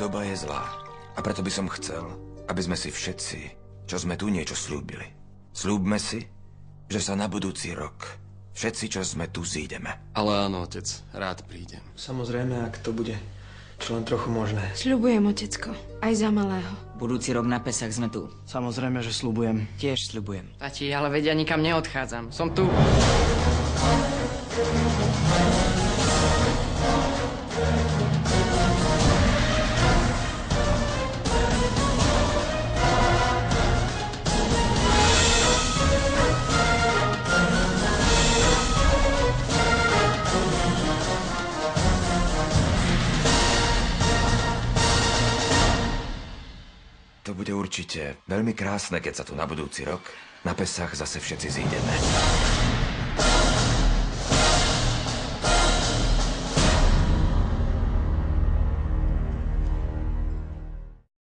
Doba je zlá. A preto by som chcel, aby sme si všetci, čo sme tu, niečo slúbili. Sľúbme si, že sa na budúci rok všetci, čo sme tu, zídeme. Ale áno, otec, rád prídem. Samozrejme, ak to bude čo len trochu možné. Sľubujem, otecko. Aj za malého. Budúci rok na Pesach sme tu. Samozrejme, že sľubujem. Tiež sľubujem. Tati, ale vedia, nikam neodchádzam. Som tu. To bude určite veľmi krásne, keď sa tu na budúci rok na Pesach zase všetci zídeme.